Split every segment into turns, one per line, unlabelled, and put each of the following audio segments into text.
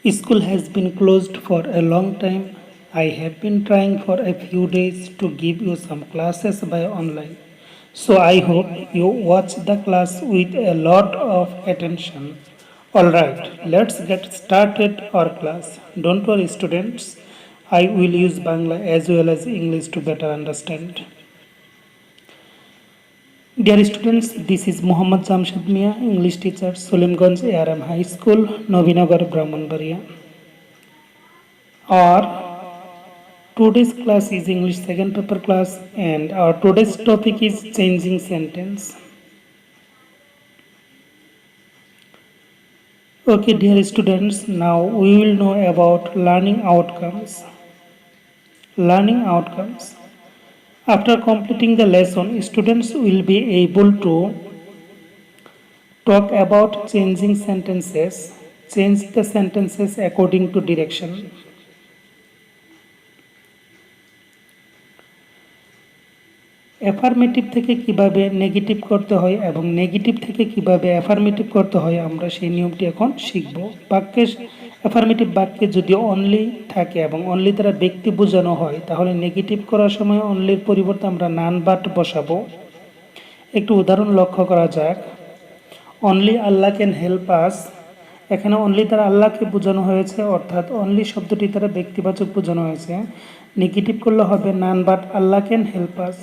School has been closed for a long time. I have been trying for a few days to give you some classes by online. So I hope you watch the class with a lot of attention. Alright, let's get started our class. Don't worry students, I will use Bangla as well as English to better understand. Dear students, this is Muhammad Jamshed Mia, English teacher, Sulimganj ARM High School, Novinagar, Brahmanbaria. Our today's class is English second paper class and our today's topic is changing sentence. Okay, dear students, now we will know about learning outcomes. Learning outcomes. After completing the lesson, students will be able to talk about changing sentences, change the sentences according to direction. Affirmative থেকে কিভাবে negative করতে হয় এবং negative থেকে কিভাবে affirmative করতে হয় আমরা সেই নিয়মটি এখন শিখব। বাক্যে অ্যাফার্মেটিভ বাক্যে যদি অনলি থাকে এবং অনলি দ্বারা ব্যক্তি বোঝানো হয় তাহলে নেগেটিভ করার সময় অনলির পরিবর্তে আমরা নান বাট বসাবো। একটু উদাহরণ লক্ষ্য করা যাক। অনলি আল্লাহ ক্যান হেল্প আস, এখানে অনলি দ্বারা আল্লাহকে বোঝানো হয়েছে, অর্থাৎ অনলি শব্দটি দ্বারা ব্যক্তিবাচক বোঝানো হয়েছে। নেগেটিভ করলে হবে none but Allah can help us.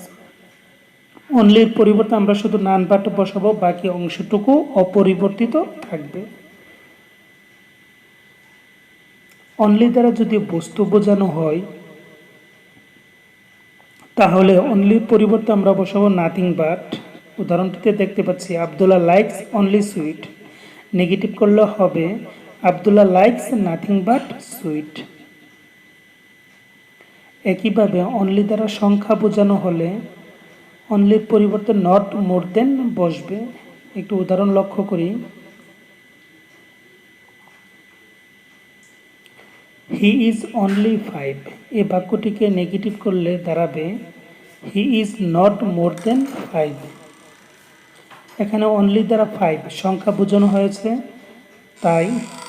অনলির পরিবর্তে আমরা শুধু নান বাট বসাবো, বাকি অংশটুকু অপরিবর্তিত থাকবে। অনলি দ্বারা যদি বস্তু বোঝানো হয় তাহলে অনলির পরিবর্তে আমরা বসাবো নাথিং বাট। উদাহরণটিতে দেখতে পাচ্ছি Abdullah likes only sweet. Negative করলে হবে Abdullah likes nothing but sweet. একইভাবে অনলি দ্বারা সংখ্যা বোঝানো হলে অনলির পরিবর্তে নট মোর দেন বসবে। একটু উদাহরণ লক্ষ্য করি। হি ইজ অনলি 5, এই বাক্যটিকে নেগেটিভ করলে দাঁড়াবে হি ইজ নট মোর দেন 5। এখানে অনলি দ্বারা 5 সংখ্যা বোঝানো হয়েছে, তাই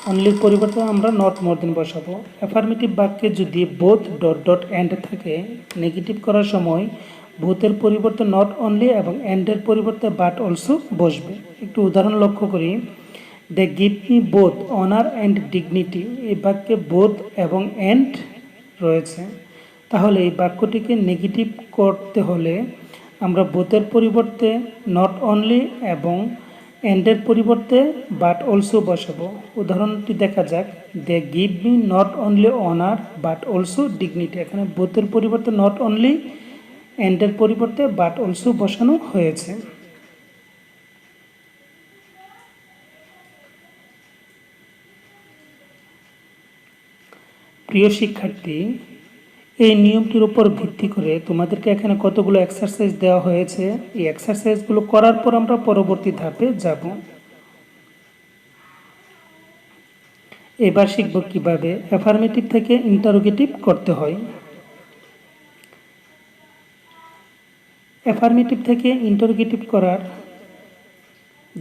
অনলির পরিবর্তে আমরা নট মোর দেন বসাবো। অ্যাফার্মেটিভ বাক্যে যদি বোথ ডট ডট এন্ড থাকে নেগেটিভ করার সময় বোথের পরিবর্তে নট অনলি এবং এন্ডের পরিবর্তে বাট অলসো বসবে। একটু উদাহরণ লক্ষ্য করি। They give me both honour and dignity, এই বাক্যে বোথ এবং এন্ড রয়েছে, তাহলে এই বাক্যটিকে নেগেটিভ করতে হলে আমরা বোথের পরিবর্তে নট অনলি এবং এন্ডের পরিবর্তে বাট অলসো বসাবো। উদাহরণটি দেখা যাক। They give me not only honour but also dignity, এখানে বোথের পরিবর্তে নট অনলি, এন্ডের পরিবর্তে বাট অলসো বসানো হয়েছে। প্রিয় শিক্ষার্থী, এই নিয়মটির উপর ভিত্তি করে তোমাদেরকে এখানে কতগুলো এক্সারসাইজ দেওয়া হয়েছে। এই এক্সারসাইজগুলো করার পর আমরা পরবর্তী ধাপে যাব। এবার শিখব কিভাবে অ্যাফার্মেটিভ থেকে ইন্টারোগেটিভ করতে হয়। অ্যাফার্মেটিভ থেকে ইন্টারোগেটিভ করার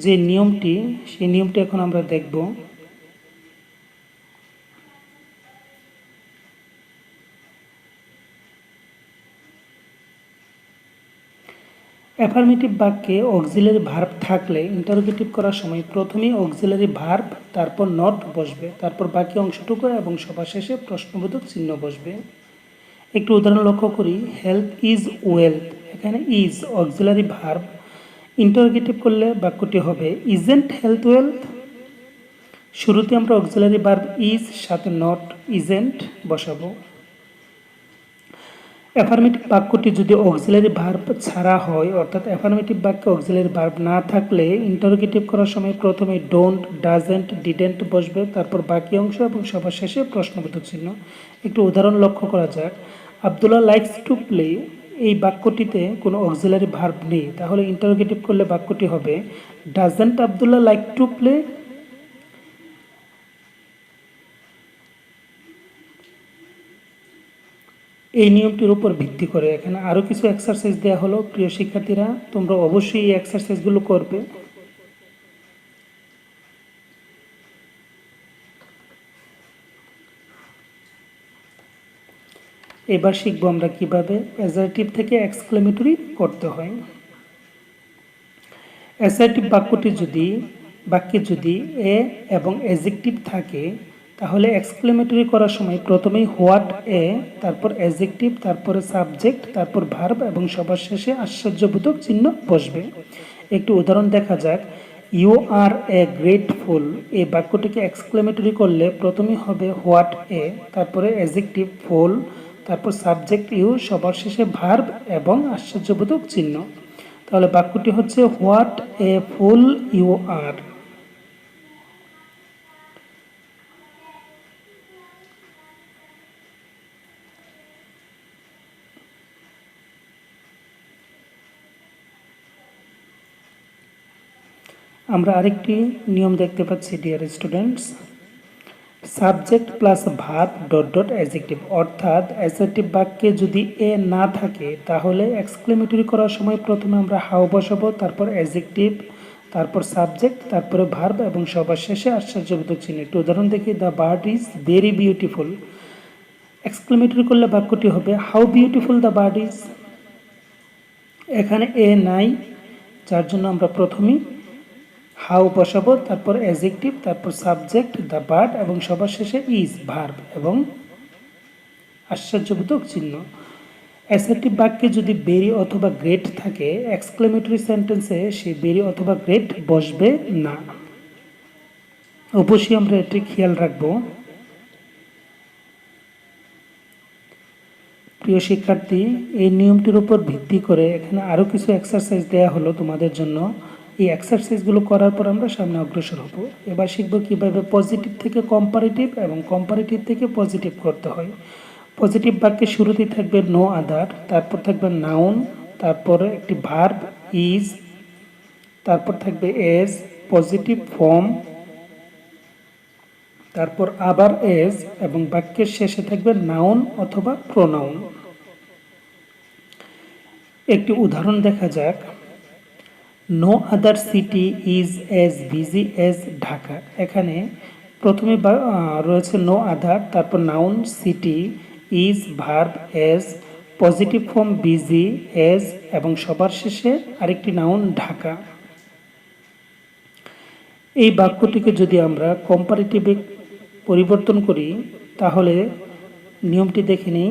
যে নিয়মটি, সেই নিয়মটি এখন আমরা দেখব। অ্যাফার্মেটিভ বাক্যে অক্সিলারি ভার্ব থাকলে ইন্টারোগেটিভ করার সময় প্রথমেই অক্সিলারি ভার্ব, তারপর নট বসবে, তারপর বাকি অংশটুকু এবং সবার শেষে প্রশ্নবোধক চিহ্ন বসবে। একটু উদাহরণ লক্ষ্য করি। হেলথ ইজ ওয়েলথ, এখানে ইজ অক্সিলারি ভার্ব, ইন্টারোগেটিভ করলে বাক্যটি হবে ইজেন্ট হেলথ ওয়েলথ। শুরুতে আমরা অক্সিলারি ভার্ব ইজ সাথে নট ইজেন্ট বসাবো। অ্যাফার্মেটিভ বাক্যটি যদি অক্সিলারি ভার্ব ছাড়া হয়, অর্থাৎ অ্যাফার্মেটিভ বাক্যে অক্সিলারি ভার্ব না থাকলে ইন্টারোগেটিভ করার সময় প্রথমে ডোন্ট, ডাজেন্ট, ডিডেন্ট বসবে, তারপর বাকি অংশ এবং সবার শেষে প্রশ্নবোধক চিহ্ন। একটু উদাহরণ লক্ষ্য করা যাক। আব্দুল্লাহ লাইকস টু প্লে, এই বাক্যটিতে কোনো অক্সিলারি ভার্ব নেই, তাহলে ইন্টারোগেটিভ করলে বাক্যটি হবে doesn't Abdullah like to play. এই নিয়মটির উপর ভিত্তি করে এখানে আরও কিছু এক্সারসাইজ দেওয়া হলো। প্রিয় শিক্ষার্থীরা, তোমরা অবশ্যই এই এক্সারসাইজগুলো করবে। এবার শিখবো আমরা কিভাবে অ্যাসার্টিভ থেকে এক্সক্লেমেটরি করতে হয়। অ্যাসার্টিভ বাক্যে যদি এ এবং অ্যাডজেক্টিভ থাকে তাহলে এক্সক্লেমেটরি করার সময় প্রথমেই হোয়াট এ, তারপর অ্যাডজেক্টিভ, তারপরে সাবজেক্ট, তারপর ভার্ব এবং সবার শেষে আশ্চর্যবোধক চিহ্ন বসবে। একটি উদাহরণ দেখা যাক। ইউ আর এ গ্রেটফুল এই বাক্যটিকে এক্সক্লেমেটরি করলে প্রথমেই হবে হোয়াট এ, তারপরে অ্যাডজেক্টিভ ফুল, তারপর সাবজেক্ট ইউ, সবার শেষে ভার্ব এবং আশ্চর্যবোধক চিহ্ন। তাহলে বাক্যটি হচ্ছে হোয়াট এ ফুল ইউ আর। আমরা আরেকটি নিয়ম দেখতে পাচ্ছি dear students, subject plus verb dot dot adjective, অর্থাৎ অ্যাসার্টিভ বাক্যে যদি এ না থাকে তাহলে এক্সক্লেমেটরি করার সময় প্রথমে আমরা হাউ বসাবো, তারপর অ্যাডজেক্টিভ, তারপর সাবজেক্ট, তারপরে ভার্ব এবং সবার শেষে আশ্চর্যবোধক চিহ্ন। একটু উদাহরণ দেখি। The bird is very beautiful. Exclamatory করলে বাক্যটি হবে how beautiful the bird is. এখানে এ নাই, যার জন্য আমরা প্রথমেই হাউ বসাবো, তারপর অ্যাডজেক্টিভ, তারপর সাবজেক্ট দ্য বার্ড এবং সবার শেষে ইজ ভার্ব এবং আশ্চর্যবোধক চিহ্ন। অ্যাসার্টিভ বাক্যে যদি ভেরি অথবা গ্রেট থাকে এক্সক্লেমেটরি সেন্টেন্সে সেই ভেরি অথবা গ্রেট বসবে না। অবশ্যই আমরা এটি খেয়াল রাখবো। প্রিয় শিক্ষার্থী, এই নিয়মটির উপর ভিত্তি করে এখানে আরও কিছু এক্সারসাইজ দেওয়া হলো তোমাদের জন্য। এই এক্সারসাইজগুলো করার পর আমরা সামনে অগ্রসর হব। এবার শিখব কিভাবে পজিটিভ থেকে কম্পারেটিভ এবং কম্পারেটিভ থেকে পজিটিভ করতে হয়। পজিটিভ বাক্যের শুরুতেই থাকবে নো আদার, তারপর থাকবে নাউন, তারপর একটি ভার্ব ইজ, তারপর থাকবে এজ, পজিটিভ ফর্ম, তারপর আবার এজ এবং বাক্যের শেষে থাকবে নাউন অথবা প্রোনাউন। একটি উদাহরণ দেখা যাক। No other city is as busy as Dhaka. এখানে প্রথমে রয়েছে নো আদার, তারপর noun city, is, verb, as, positive form busy, as এবং সবার শেষে আরেকটি নাউন ঢাকা। এই বাক্যটিকে যদি আমরা কম্পারেটিভে পরিবর্তন করি তাহলে নিয়মটি দেখে নিই।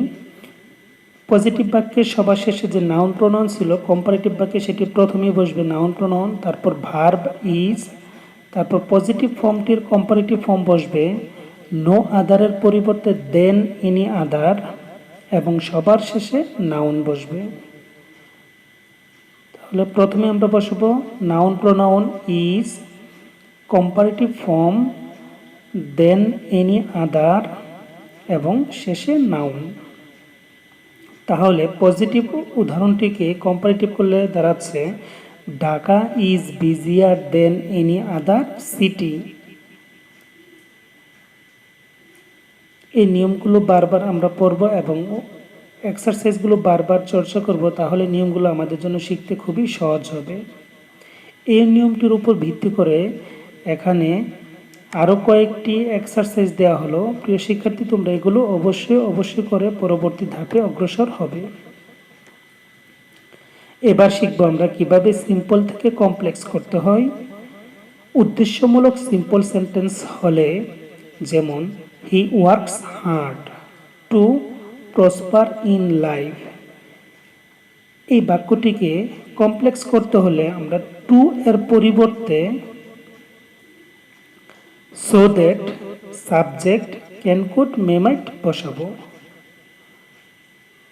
পজিটিভ বাক্যের সবার শেষে যে নাউন প্রোনাউন ছিল কম্পারেটিভ বাক্যে সেটি প্রথমেই বসবে নাউন প্রোনাউন, তারপর ভার্ব ইজ, তারপর পজিটিভ ফর্মটির কম্পারেটিভ ফর্ম বসবে নো আদারের পরিবর্তে দেন এনি আদার এবং সবার শেষে নাউন বসবে। তাহলে প্রথমে আমরা বসাবো noun pronoun is, comparative form than any other এবং শেষে নাউন। তাহলে পজিটিভ উদাহরণটিকে কম্পারেটিভ করলে দাঁড়াচ্ছে Dhaka is বিজিয়ার than any other city. এই নিয়মগুলো বারবার আমরা পড়ব এবং এক্সারসাইজগুলো বারবার চর্চা করব, তাহলে নিয়মগুলো আমাদের জন্য শিখতে খুবই সহজ হবে। এই নিয়মটির উপর ভিত্তি করে এখানে আরও কয়েকটি এক্সারসাইজ দেওয়া হলো। প্রিয় শিক্ষার্থী, তোমরা এগুলো অবশ্যই করে পরবর্তী ধাপে অগ্রসর হবে। এবার শিখবো আমরা কিভাবে সিম্পল থেকে কমপ্লেক্স করতে হয়। উদ্দেশ্যমূলক সিম্পল সেন্টেন্স হলে যেমন he works hard to prosper in life, এই বাক্যটিকে কমপ্লেক্স করতে হলে আমরা টু এর পরিবর্তে so that, subject, can, could, may, might বসাবো।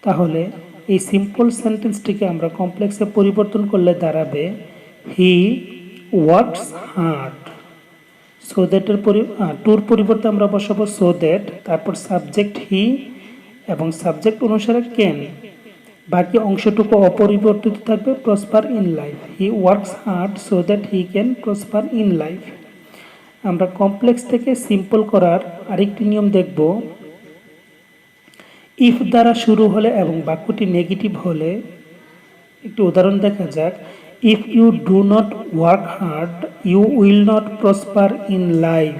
তাহলে এই সিম্পল সেন্টেন্সটিকে আমরা কমপ্লেক্সে পরিবর্তন করলে দাঁড়াবে হি ওয়ার্কস হার্ড। সো দ্যাটের টুর পরিবর্তে আমরা বসাবো সো দ্যাট, তারপর সাবজেক্ট হি এবং সাবজেক্ট অনুসারে ক্যান, বাকি অংশটুকু অপরিবর্তিত থাকবে prosper in life. He works hard so that he can prosper in life. আমরা কমপ্লেক্স থেকে সিম্পল করার আরেকটি নিয়ম দেখব। ইফ দ্বারা শুরু হলে এবং বাক্যটি নেগেটিভ হলে একটি উদাহরণ দেখা যাক। If you do not work hard you will not prosper in life.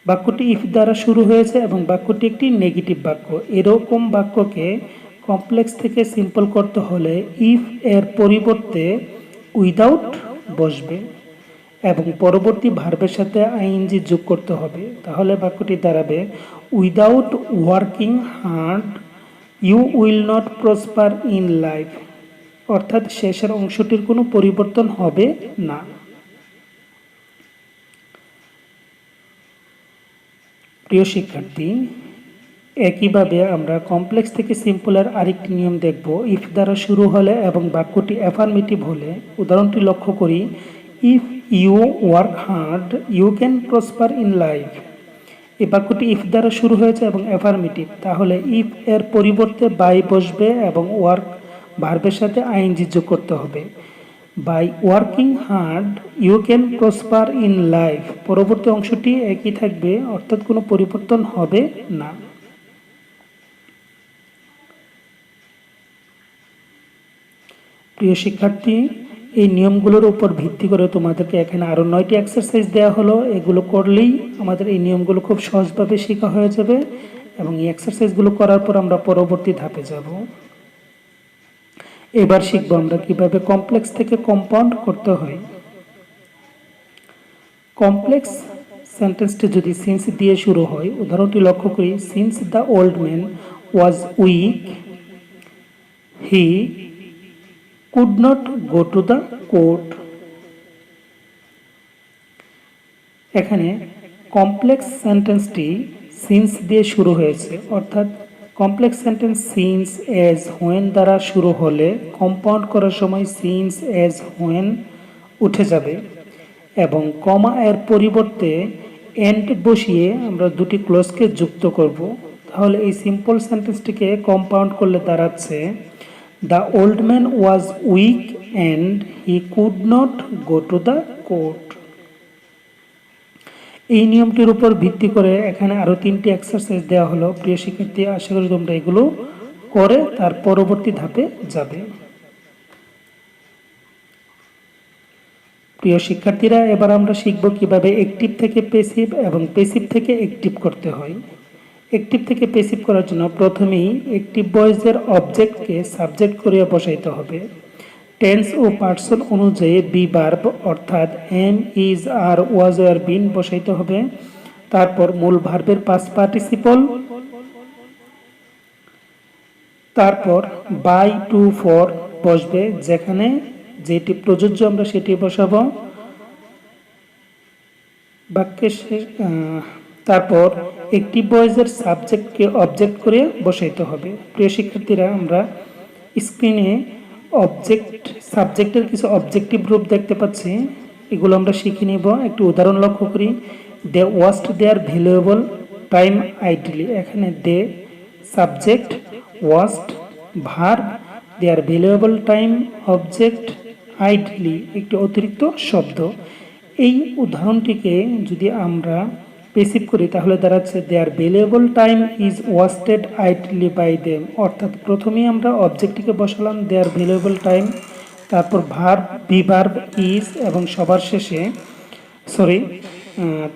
বাক্যটি ইফ দ্বারা শুরু হয়েছে এবং বাক্যটি একটি নেগেটিভ বাক্য। এরকম বাক্যকে কমপ্লেক্স থেকে সিম্পল করতে হলে ইফ এর পরিবর্তে উইদাউট বসবে এবং পরবর্তী ভার্বের সাথে আইএনজি যোগ করতে হবে। তাহলে বাক্যটি দাঁড়াবে without working hard you will not prosper in life, অর্থাৎ শেষের অংশটির কোনো পরিবর্তন হবে না। প্রিয় শিক্ষার্থী, একইভাবে আমরা কমপ্লেক্স থেকে সিম্পলের আরেকটি নিয়ম দেখব। ইফ দ্বারা শুরু হলে এবং বাক্যটি অ্যাফার্মেটিভ হলে, উদাহরণটি লক্ষ্য করি, if you work hard you can prosper in life. এই বাক্যটি ইফ দ্বারা শুরু হয়েছে এবং অ্যাফার্মেটিভ, তাহলে ইফ এর পরিবর্তে বাই বসবে এবং ওয়ার্ক ভার্বের সাথে আইএনজি যোগ করতে হবে। By working hard you can prosper in life, পরবর্তী অংশটি একই থাকবে, অর্থাৎ কোনো পরিবর্তন হবে না। প্রিয় শিক্ষার্থী, এই নিয়মগুলোর উপর ভিত্তি করে তোমাদেরকে এখানে আরও 9টি এক্সারসাইজ দেওয়া হলো। এগুলো করলেই আমাদের এই নিয়মগুলো খুব সহজভাবে শেখা হয়ে যাবে এবং এই এক্সারসাইজগুলো করার পর আমরা পরবর্তী ধাপে যাব। এবার শিখব আমরা কিভাবে কমপ্লেক্স থেকে কম্পাউন্ড করতে হয়। কমপ্লেক্স সেন্টেন্সটি যদি সিন্স দিয়ে শুরু হয়, উদাহরণটি লক্ষ্য করি, since the old man was weak he could not go to the court. এখানে কমপ্লেক্স সেন্টেন্সটি সিন্স দিয়ে শুরু হয়েছে, অর্থাৎ complex sentence since as when দ্বারা শুরু হলে কম্পাউন্ড করার সময় সিন্স এজ হোয়েন উঠে যাবে এবং কমা এর পরিবর্তে এন্ড বসিয়ে আমরা দুটি ক্লোজকে যুক্ত করব। তাহলে এই সিম্পল সেন্টেন্সটিকে কম্পাউন্ড করলে দাঁড়াচ্ছে the old man was week and he could not go to the court. এই নিয়মটির উপর ভিত্তি করে এখানে আরও 3টি এক্সারসাইজ দেওয়া হলো। প্রিয় শিক্ষার্থী, আশা করি তোমরা এগুলো করে তার পরবর্তী ধাপে যাবে। প্রিয় শিক্ষার্থীরা, এবার আমরা শিখব কিভাবে অ্যাক্টিভ থেকে প্যাসিভ এবং প্যাসিভ থেকে অ্যাক্টিভ করতে হয়। অ্যাক্টিভ থেকে প্যাসিভ করার জন্য প্রথমেই অ্যাক্টিভ ভয়েসের অবজেক্টকে সাবজেক্ট করিয়া বসাইতে হবে। টেন্স ও পার্সন অনুযায়ী বি ভার্ব অর্থাৎ এম, ইজ, আর, ওয়াজ, আর, বিন বসাইতে হবে। তারপর মূল ভার্বের পাস্ট পার্টিসিপল, তারপর বাই, টু, ফর বসবে, যেখানে যেটি প্রযোজ্য আমরা সেটি বসাবো বাক্যে। তারপর অ্যাক্টিভ ভয়েসের সাবজেক্টকে অবজেক্ট করে বসাইতে হবে। প্রিয় শিক্ষার্থীরা, আমরা স্ক্রিনে অবজেক্ট সাবজেক্টের কিছু অবজেক্টিভ রূপ দেখতে পাচ্ছি, এগুলো আমরা শিখে নিব। একটি উদাহরণ লক্ষ্য করি, they waste their valuable time idly. এখানে they subject, waste verb, their valuable time object, idly একটি অতিরিক্ত শব্দ। এই উদাহরণটিকে যদি আমরা প্যাসিভ করি তাহলে দাঁড়াচ্ছে their valuable time is wasted idly by them, অর্থাৎ প্রথমেই আমরা অবজেক্টটিকে বসালাম দেয়ার ভ্যালুয়েবল টাইম, তারপর ভার্ব, বি ভার্ব, ইজ এবং সবার শেষে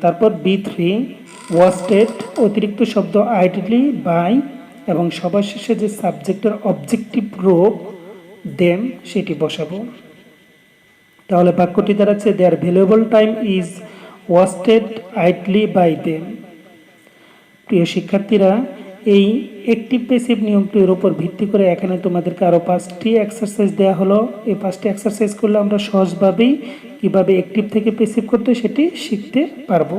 তারপর B3 ওয়াস্টেড অতিরিক্ত শব্দ আইডলি বাই এবং সবার শেষে যে সাবজেক্টের অবজেক্টিভ রূপ দেম সেটি বসাবো। তাহলে বাক্যটি দাঁড়াচ্ছে their valuable time is wasted idly by them. প্রিয় শিক্ষার্থীরা, এই অ্যাক্টিভ প্যাসিভ নিয়মটির উপর ভিত্তি করে এখানে তোমাদেরকে আরও 5টি এক্সারসাইজ দেওয়া হলো। এই 5টি এক্সারসাইজ করলে আমরা সহজভাবেই কীভাবে অ্যাক্টিভ থেকে প্যাসিভ করতে সেটি শিখতে পারবো।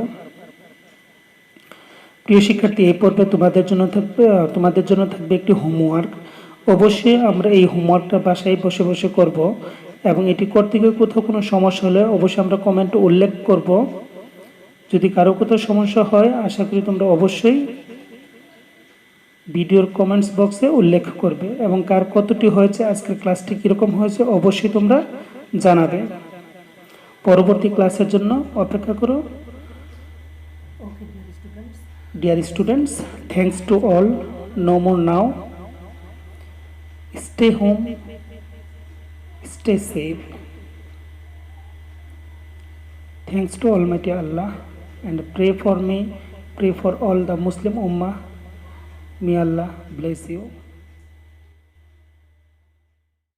প্রিয় শিক্ষার্থী, এই পর্বে তোমাদের জন্য থাকবে একটি হোমওয়ার্ক। অবশ্যই আমরা এই হোমওয়ার্কটা বাসায় বসে বসে করব এবং এটি করতে গিয়ে কোথাও কোনো সমস্যা হলে অবশ্যই আমরা কমেন্টে উল্লেখ করব। যদি কারো কোথাও সমস্যা হয়, আশা করি তোমরা অবশ্যই ভিডিওর কমেন্টস বক্সে উল্লেখ করবে এবং কার কতটি হয়েছে, আজকের ক্লাসটি কীরকম হয়েছে অবশ্যই তোমরা জানাবে। পরবর্তী ক্লাসের জন্য অপেক্ষা করো। Dear students, thanks to all. No more now. Stay home. Stay safe. Thanks to Almighty Allah and pray for me pray for all the Muslim Ummah. May Allah bless you.